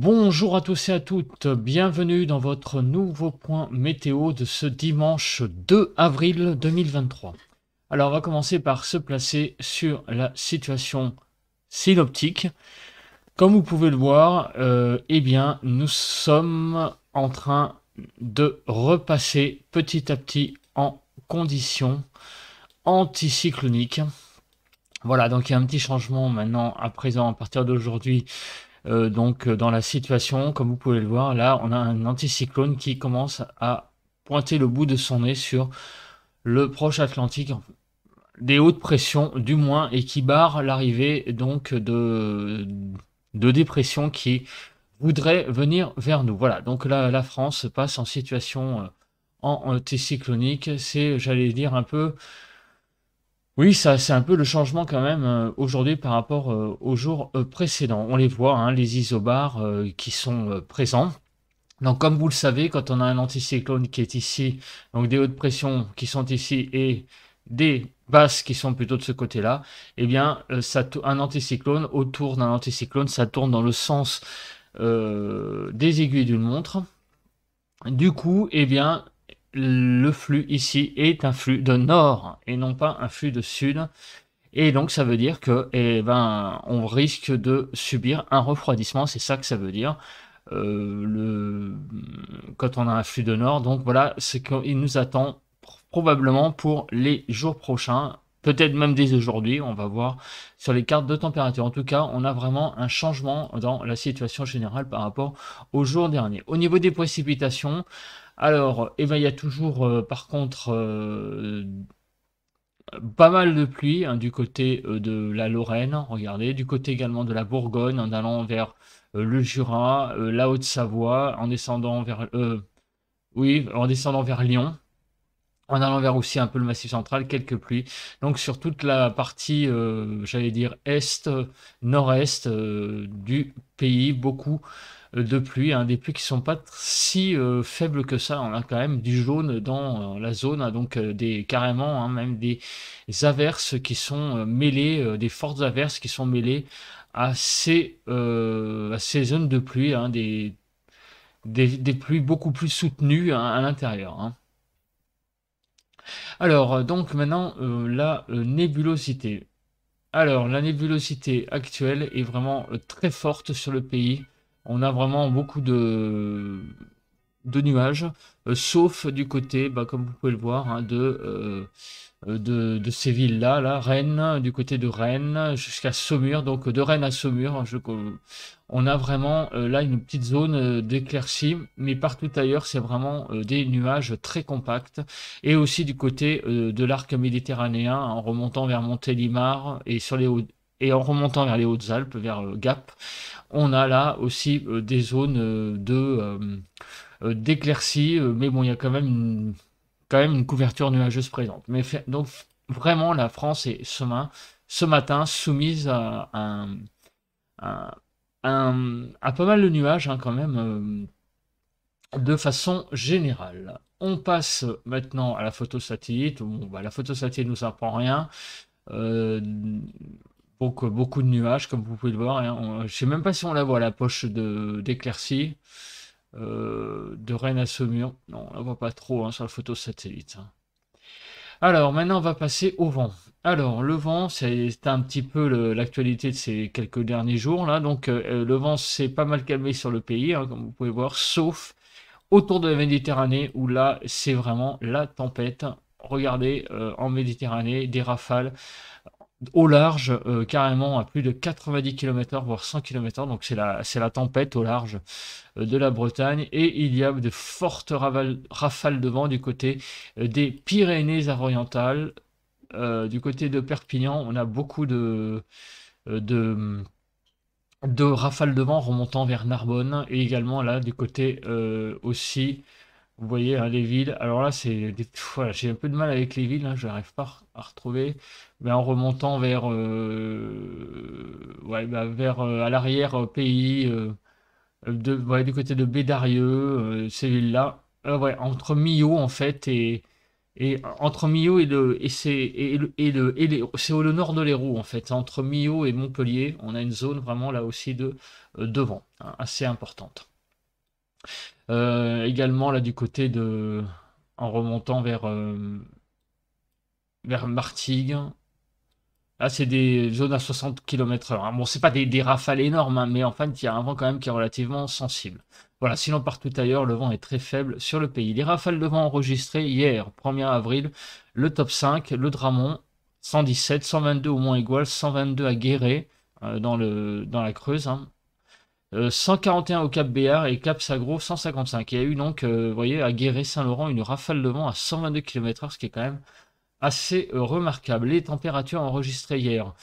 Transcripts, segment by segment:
Bonjour à tous et à toutes, bienvenue dans votre nouveau point météo de ce dimanche 2 avril 2023. Alors on va commencer par se placer sur la situation synoptique. Comme vous pouvez le voir, eh bien nous sommes en train de repasser petit à petit en conditions anticycloniques. Voilà, donc il y a un petit changement maintenant à présent à partir d'aujourd'hui. Dans la situation, comme vous pouvez le voir, là, on a un anticyclone qui commence à pointer le bout de son nez sur le proche Atlantique, des hautes pressions du moins, et qui barre l'arrivée donc de dépressions qui voudraient venir vers nous. Voilà, donc là, la France passe en situation anticyclonique. C'est, j'allais dire, un peu. Oui, ça, c'est un peu le changement quand même aujourd'hui par rapport aux jours précédents. On les voit, hein, les isobars qui sont présents. Donc, comme vous le savez, quand on a un anticyclone qui est ici, donc des hautes pressions qui sont ici et des basses qui sont plutôt de ce côté-là, eh bien, un anticyclone, autour d'un anticyclone, ça tourne dans le sens des aiguilles d'une montre. Du coup, eh bien, le flux ici est un flux de nord et non pas un flux de sud. Et donc, ça veut dire que, eh ben, on risque de subir un refroidissement. C'est ça que ça veut dire. Quand on a un flux de nord. Donc, voilà ce qu'il nous attend probablement pour les jours prochains. Peut-être même dès aujourd'hui. On va voir sur les cartes de température. En tout cas, on a vraiment un changement dans la situation générale par rapport au jour dernier. Au niveau des précipitations, alors, eh ben, il y a toujours, par contre, pas mal de pluie hein, du côté de la Lorraine, regardez, du côté également de la Bourgogne, en allant vers le Jura, la Haute-Savoie, en descendant vers, oui, en descendant vers Lyon, en allant vers aussi un peu le Massif central, quelques pluies. Donc sur toute la partie, j'allais dire est, nord-est du pays, beaucoup de pluie, hein, des pluies qui sont pas si faibles que ça. On a quand même du jaune dans la zone, hein, donc carrément hein, même des averses qui sont mêlées, des fortes averses qui sont mêlées à ces zones de pluie, hein, des pluies beaucoup plus soutenues hein, à l'intérieur. Hein. Alors, donc maintenant, la nébulosité. Alors, la nébulosité actuelle est vraiment très forte sur le pays. On a vraiment beaucoup de nuages, sauf du côté, bah, comme vous pouvez le voir, hein, de ces villes-là, là, Rennes, du côté de Rennes jusqu'à Saumur, donc de Rennes à Saumur, on a vraiment là une petite zone d'éclaircie, mais partout ailleurs c'est vraiment des nuages très compacts, et aussi du côté de l'arc méditerranéen, en remontant vers Montélimar et en remontant vers les Hautes-Alpes, vers Gap, on a là aussi des zones d'éclaircie, mais bon, il y a quand même une couverture nuageuse présente. Donc vraiment, la France est ce matin soumise à, à pas mal de nuages hein, quand même, de façon générale. On passe maintenant à la photo satellite. Bon, bah, la photo satellite nous apprend rien. Euh, beaucoup de nuages, comme vous pouvez le voir. Hein. Je ne sais même pas si on la voit, la poche d'éclaircie. De Rennes à Saumur. Non, on ne voit pas trop hein, sur la photo satellite. Hein. Alors, maintenant, on va passer au vent. Alors, le vent, c'est un petit peu l'actualité de ces quelques derniers jours. Là. Donc, le vent s'est pas mal calmé sur le pays, hein, comme vous pouvez voir, sauf autour de la Méditerranée, où là, c'est vraiment la tempête. Regardez, en Méditerranée, des rafales au large, carrément à plus de 90 km/h, voire 100 km/h. Donc, c'est la tempête au large de la Bretagne. Et il y a de fortes rafales de vent du côté des Pyrénées-Orientales. Du côté de Perpignan, on a beaucoup de, de rafales de vent remontant vers Narbonne. Et également là, du côté aussi, vous voyez, hein, les villes. Alors là, voilà, j'ai un peu de mal avec les villes, hein, je n'arrive pas à retrouver. Mais en remontant vers, ouais, bah, vers à l'arrière pays, ouais, du côté de Bédarieux, ces villes-là. Ouais, entre Millau en fait Et entre Millau c'est au nord de l'Hérault en fait. Entre Millau et Montpellier, on a une zone vraiment là aussi de vent, hein, assez importante. Également là du côté en remontant vers Martigues. Là, c'est des zones à 60 km/h, hein. Bon, c'est pas des rafales énormes, hein, mais en fait, il y a un vent quand même qui est relativement sensible. Voilà, sinon partout ailleurs, le vent est très faible sur le pays. Les rafales de vent enregistrées hier, 1er avril, le top 5, le Dramont, 117, 122 au Mont-Aigoual, 122 à Guéret, dans la Creuse, hein. 141 au Cap Béar et Cap Sagro 155. Il y a eu donc, vous voyez, à Guéret-Saint-Laurent, une rafale de vent à 122 km/h, ce qui est quand même assez remarquable. Les températures enregistrées hier.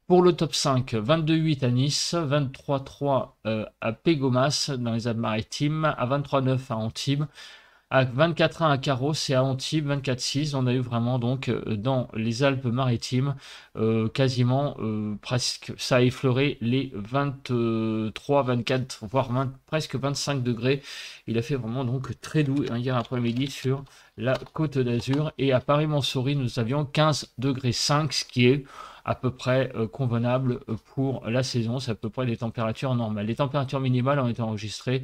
Pour le top 5, 22,8 à Nice, 23,3 à Pégomas dans les Alpes-Maritimes, à 23,9 à Antibes, à 24,1 à Carros et à Antibes, 24,6. On a eu vraiment donc dans les Alpes-Maritimes quasiment presque, ça a effleuré les 23, 24, voire presque 25 degrés. Il a fait vraiment donc très doux hier après-midi sur la Côte d'Azur. Et à Paris-Montsouris, nous avions 15 degrés 5, ce qui est à peu près convenable pour la saison. C'est à peu près les températures normales. Les températures minimales ont été enregistrées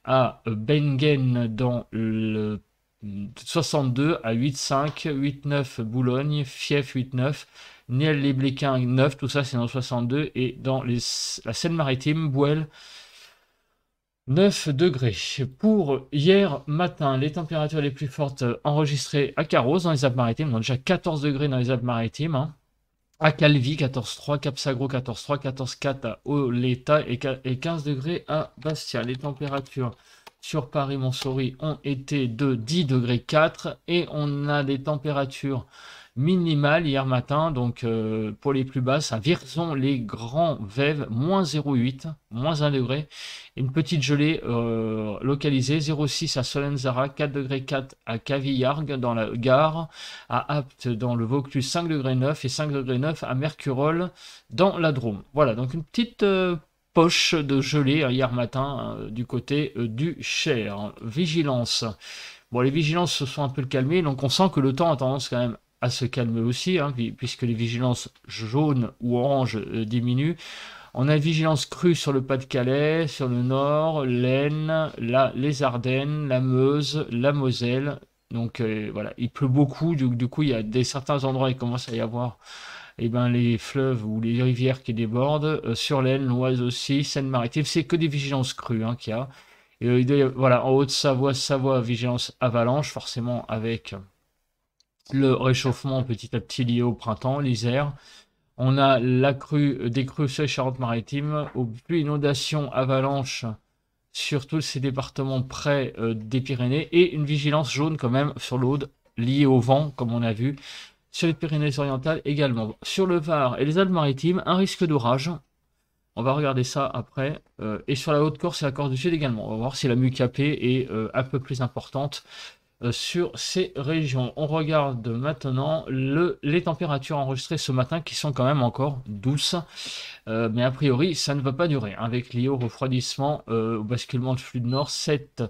à Bengen dans le 62 à 8,5, 8,9 Boulogne, Fief 8,9, Niel-les-Bléquins 9, tout ça c'est dans 62, et dans la Seine-Maritime, Bouel 9 degrés. Pour hier matin, les températures les plus fortes enregistrées à Carros dans les Alpes-Maritimes, donc déjà 14 degrés dans les Alpes-Maritimes, hein. À Calvi, 14,3, Cap Sagro, 14,3, 14,4 à Oleta et 15 degrés à Bastia. Les températures sur Paris-Montsouris ont été de 10 degrés 4 et on a des températures minimales hier matin, donc pour les plus basses, à Vierzon, les Grands Vèves, moins 0,8, moins 1 degré. Une petite gelée localisée, 0,6 à Solenzara, 4 degrés 4 à Cavillargues dans la Gare, à Apt dans le Vaucluse, 5 degrés 9 et 5 degrés 9 à Mercurol dans la Drôme. Voilà, donc une petite poche de gelée hier matin du côté du Cher. Vigilance. Bon, les vigilances se sont un peu calmées, donc on sent que le temps a tendance quand même à se calmer aussi, hein, puisque les vigilances jaunes ou oranges diminuent. On a une vigilance crue sur le Pas-de-Calais, sur le Nord, l'Aisne, les Ardennes, la Meuse, la Moselle. Donc voilà, il pleut beaucoup, du coup il y a certains endroits il commence à y avoir les fleuves ou les rivières qui débordent. Sur l'Aisne, l'Oise aussi, Seine-Maritime, c'est que des vigilances crues hein, qu'il y a. Et, voilà, en Haute-Savoie, Savoie, vigilance avalanche, forcément avec le réchauffement petit à petit lié au printemps, l'Isère. On a des crues sur les Charentes-Maritimes, aux pluies, inondations, avalanches sur tous ces départements près des Pyrénées, et une vigilance jaune quand même sur l'Aude, liée au vent, comme on a vu, sur les Pyrénées-Orientales également. Sur le Var et les Alpes-Maritimes, un risque d'orage. On va regarder ça après. Et sur la Haute-Corse et la Corse du Sud également. On va voir si la MUCAP est un peu plus importante sur ces régions. On regarde maintenant les températures enregistrées ce matin qui sont quand même encore douces, mais a priori ça ne va pas durer, hein, avec lié au refroidissement, au basculement de flux de nord, 7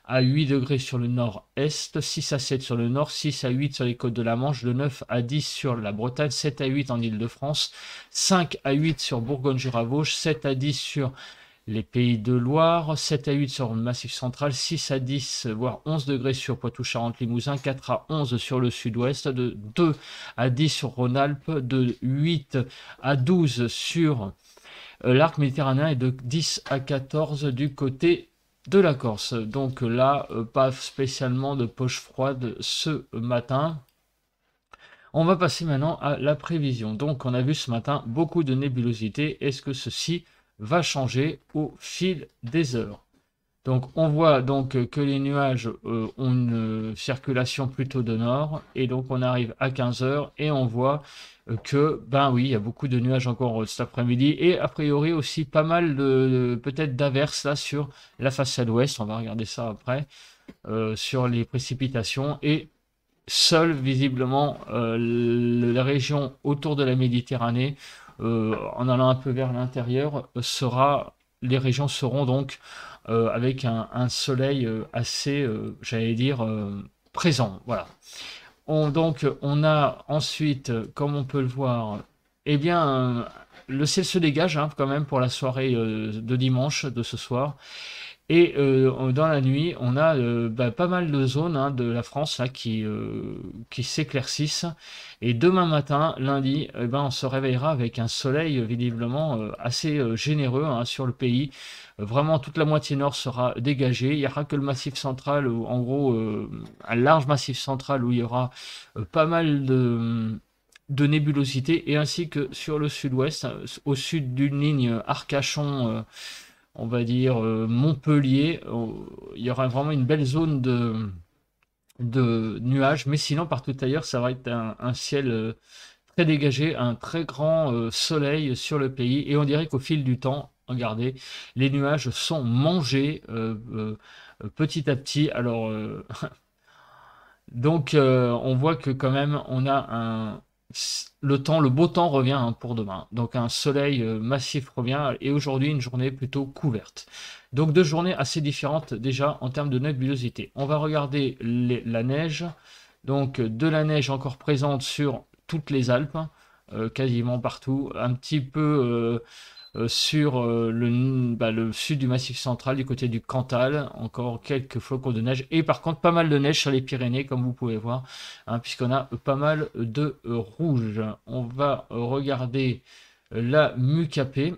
à 8 degrés sur le nord-est, 6 à 7 sur le nord, 6 à 8 sur les côtes de la Manche, de 9 à 10 sur la Bretagne, 7 à 8 en Île-de-France, 5 à 8 sur Bourgogne-Jura-Vosges, 7 à 10 sur les Pays de Loire, 7 à 8 sur le Massif central, 6 à 10, voire 11 degrés sur Poitou-Charentes-Limousin, 4 à 11 sur le sud-ouest, de 2 à 10 sur Rhône-Alpes, de 8 à 12 sur l'arc méditerranéen et de 10 à 14 du côté de la Corse. Donc là, pas spécialement de poche froide ce matin. On va passer maintenant à la prévision. Donc on a vu ce matin beaucoup de nébulosité. Est-ce que ceci va changer au fil des heures? Donc on voit donc que les nuages ont une circulation plutôt de nord, et donc on arrive à 15 heures et on voit que ben oui, il y a beaucoup de nuages encore cet après-midi, et a priori aussi pas mal de peut-être d'averses là sur la façade ouest. On va regarder ça après sur les précipitations, et seule visiblement la région autour de la Méditerranée, en allant un peu vers l'intérieur, les régions seront donc avec un soleil assez, j'allais dire, présent. Voilà. Donc, on a ensuite, comme on peut le voir, eh bien, le ciel se dégage hein, quand même pour la soirée de dimanche de ce soir. Et dans la nuit, on a pas mal de zones hein, de la France là, qui s'éclaircissent. Et demain matin, lundi, eh ben, on se réveillera avec un soleil visiblement assez généreux hein, sur le pays. Vraiment, toute la moitié nord sera dégagée. Il n'y aura que le massif central, où, en gros, un large massif central où il y aura pas mal de nébulosité, et ainsi que sur le sud-ouest, au sud d'une ligne Arcachon on va dire Montpellier, il y aura vraiment une belle zone de nuages, mais sinon partout ailleurs, ça va être un ciel très dégagé, un très grand soleil sur le pays, et on dirait qu'au fil du temps, regardez, les nuages sont mangés petit à petit. Alors, donc, on voit que quand même, on a le beau temps revient hein, pour demain. Donc, un soleil massif revient et aujourd'hui, une journée plutôt couverte. Donc, deux journées assez différentes déjà en termes de nébulosité. On va regarder la neige. Donc, de la neige encore présente sur toutes les Alpes, quasiment partout. Un petit peu sur le sud du Massif central, du côté du Cantal, encore quelques flocons de neige, et par contre pas mal de neige sur les Pyrénées, comme vous pouvez voir, hein, puisqu'on a pas mal de rouge. On va regarder la Mucapé.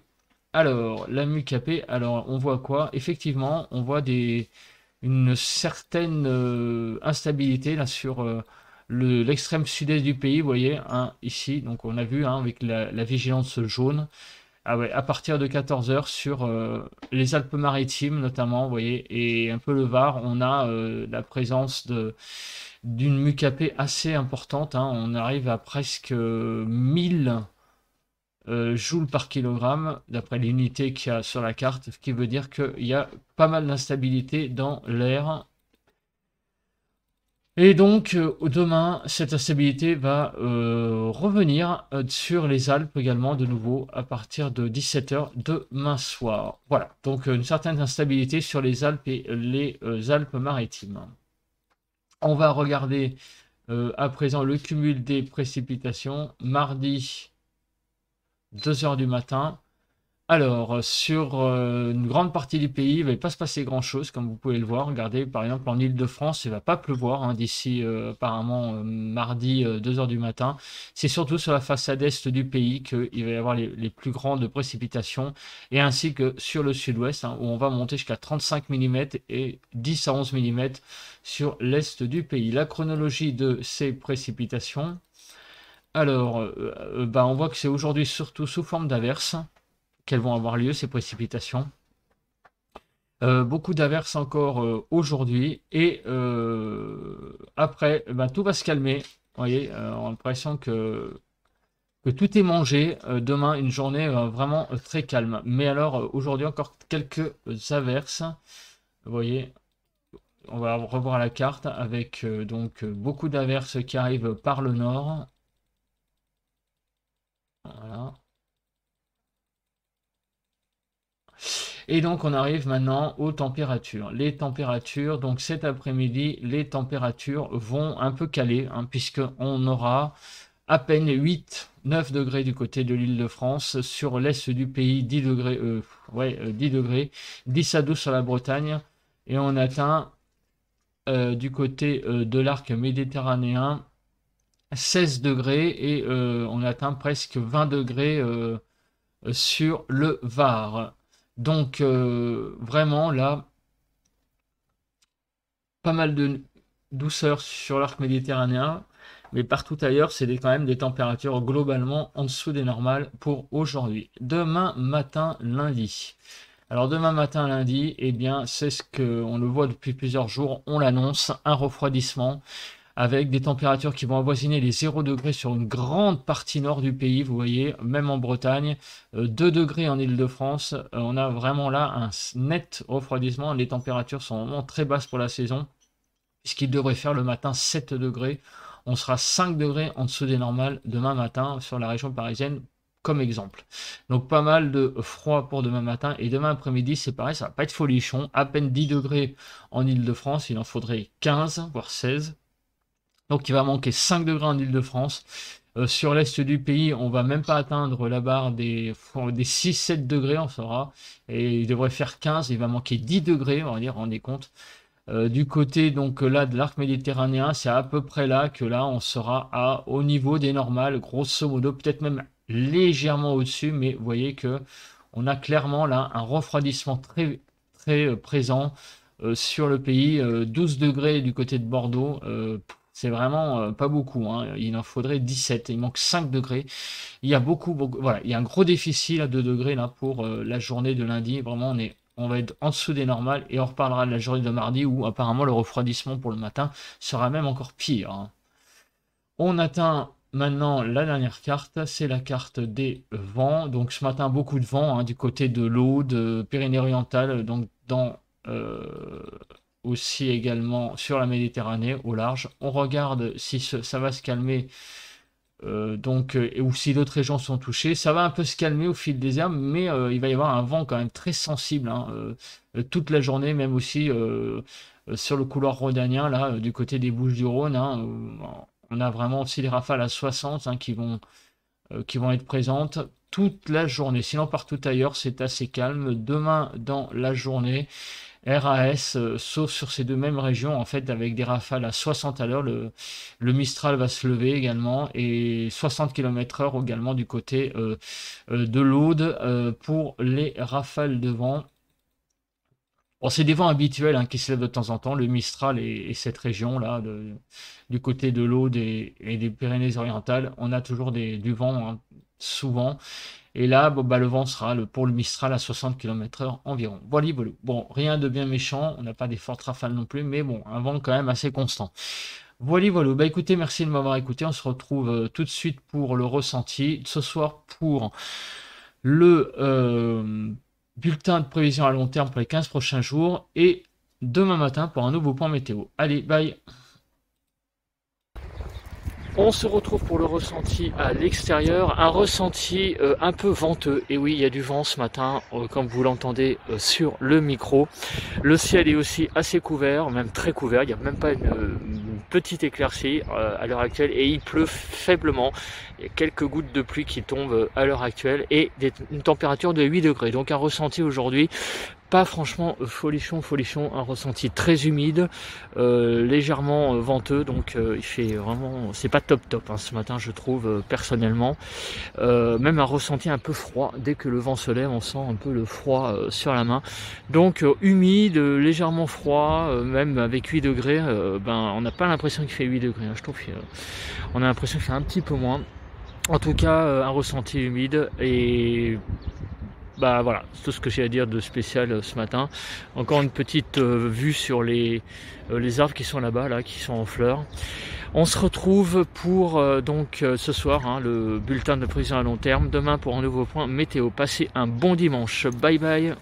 Alors, la Mucapé, alors on voit quoi? Effectivement, on voit une certaine instabilité là sur l'extrême sud-est du pays, vous voyez, hein, ici, donc on a vu hein, avec la vigilance jaune. Ah ouais, à partir de 14 heures sur les Alpes-Maritimes notamment, vous voyez, et un peu le Var, on a la présence d'une Mucapé assez importante. Hein. On arrive à presque 1000 joules par kilogramme, d'après l'unité qu'il y a sur la carte, ce qui veut dire qu'il y a pas mal d'instabilité dans l'air. Et donc, demain, cette instabilité va revenir sur les Alpes également, de nouveau, à partir de 17 h demain soir. Voilà, donc une certaine instabilité sur les Alpes et les Alpes-Maritimes. On va regarder à présent le cumul des précipitations. Mardi, 2 h du matin. Alors, sur une grande partie du pays, il ne va pas se passer grand-chose, comme vous pouvez le voir. Regardez, par exemple, en Île-de-France, il ne va pas pleuvoir hein, d'ici apparemment mardi 2 h du matin. C'est surtout sur la façade est du pays qu'il va y avoir les plus grandes précipitations, et ainsi que sur le sud-ouest, hein, où on va monter jusqu'à 35 mm et 10 à 11 mm sur l'est du pays. La chronologie de ces précipitations, alors, on voit que c'est aujourd'hui surtout sous forme d'averses qu'elles vont avoir lieu, ces précipitations. Beaucoup d'averses encore aujourd'hui. Et après, tout va se calmer. Vous voyez, on a l'impression que tout est mangé. Demain, une journée vraiment très calme. Mais alors, aujourd'hui, encore quelques averses. Vous voyez, on va revoir la carte avec donc beaucoup d'averses qui arrivent par le nord. Voilà. Et donc on arrive maintenant aux températures. Les températures, donc cet après-midi, les températures vont un peu caler, hein, puisqu'on aura à peine 8-9 degrés du côté de l'Île-de-France. Sur l'est du pays, 10 degrés, 10 degrés, 10 à 12 sur la Bretagne. Et on atteint du côté de l'arc méditerranéen 16 degrés et on atteint presque 20 degrés sur le Var. Donc vraiment là, pas mal de douceur sur l'arc méditerranéen, mais partout ailleurs, c'est quand même des températures globalement en dessous des normales pour aujourd'hui. Demain matin, lundi. Alors demain matin, lundi, eh bien c'est ce qu'on le voit depuis plusieurs jours, on l'annonce, un refroidissement avec des températures qui vont avoisiner les 0 degrés sur une grande partie nord du pays, vous voyez, même en Bretagne, 2 degrés en Île-de-France, on a vraiment là un net refroidissement, les températures sont vraiment très basses pour la saison, puisqu'il devrait faire le matin 7 degrés, on sera 5 degrés en dessous des normales demain matin sur la région parisienne, comme exemple. Donc pas mal de froid pour demain matin, et demain après-midi c'est pareil, ça va pas être folichon, à peine 10 degrés en Île-de-France, il en faudrait 15, voire 16. Donc il va manquer 5 degrés en Île-de-France. Sur l'est du pays, on va même pas atteindre la barre des 6-7 degrés, on saura. Et il devrait faire 15, il va manquer 10 degrés, on va dire, rendez compte. Du côté donc là de l'arc méditerranéen, c'est à peu près là que là on sera au niveau des normales, grosso modo, peut-être même légèrement au-dessus, mais vous voyez que on a clairement là un refroidissement très très présent sur le pays. 12 degrés du côté de Bordeaux, c'est vraiment pas beaucoup, hein. Il en faudrait 17, il manque 5 degrés. Il y a beaucoup, voilà, il y a un gros déficit à 2 degrés là pour la journée de lundi. Vraiment, on va être en dessous des normales et on reparlera de la journée de mardi où apparemment le refroidissement pour le matin sera même encore pire, hein. On atteint maintenant la dernière carte, c'est la carte des vents. Donc ce matin, beaucoup de vent, hein, du côté de l'Aude, Pyrénées-Orientales, donc aussi également sur la Méditerranée au large. On regarde si ça va se calmer. Ou si d'autres régions sont touchées, ça va un peu se calmer au fil des heures, mais il va y avoir un vent quand même très sensible, hein, toute la journée, même aussi sur le couloir rhodanien, là, du côté des Bouches-du-Rhône, hein, on a vraiment aussi des rafales à 60 hein, qui vont être présentes toute la journée. Sinon, partout ailleurs, c'est assez calme. Demain, dans la journée, RAS, sauf sur ces deux mêmes régions, en fait, avec des rafales à 60 à l'heure, le Mistral va se lever également, et 60 km/h également du côté de l'Aude pour les rafales de vent. Bon, c'est des vents habituels hein, qui se lèvent de temps en temps, le Mistral et cette région-là, du côté de l'Aude et des Pyrénées-Orientales, on a toujours du vent hein, souvent. Et là, le vent sera pour le Mistral à 60 km/h environ. Voilà. Bon, rien de bien méchant, on n'a pas des fortes rafales non plus, mais bon, un vent quand même assez constant. Voilà. Écoutez, merci de m'avoir écouté. On se retrouve tout de suite pour le ressenti. Ce soir pour le bulletin de prévision à long terme pour les 15 prochains jours. Et demain matin pour un nouveau point météo. Allez, bye. On se retrouve pour le ressenti à l'extérieur, un ressenti un peu venteux. Et oui, il y a du vent ce matin, comme vous l'entendez sur le micro. Le ciel est aussi assez couvert, même très couvert. Il n'y a même pas une petite éclaircie à l'heure actuelle et il pleut faiblement. Il y a quelques gouttes de pluie qui tombent à l'heure actuelle et une température de 8 degrés. Donc un ressenti aujourd'hui pas franchement folichon, un ressenti très humide, légèrement venteux, donc il fait vraiment, c'est pas top hein, ce matin je trouve personnellement, même un ressenti un peu froid, dès que le vent se lève on sent un peu le froid sur la main, donc humide, légèrement froid, même avec 8 degrés, on n'a pas l'impression qu'il fait 8 degrés, hein, je trouve qu'on a l'impression qu'il fait un petit peu moins, en tout cas un ressenti humide et voilà, c'est tout ce que j'ai à dire de spécial ce matin. Encore une petite vue sur les arbres qui sont là-bas, là, qui sont en fleurs. On se retrouve pour ce soir, hein, le bulletin de prévision à long terme. Demain pour un nouveau point météo. Passez un bon dimanche. Bye bye.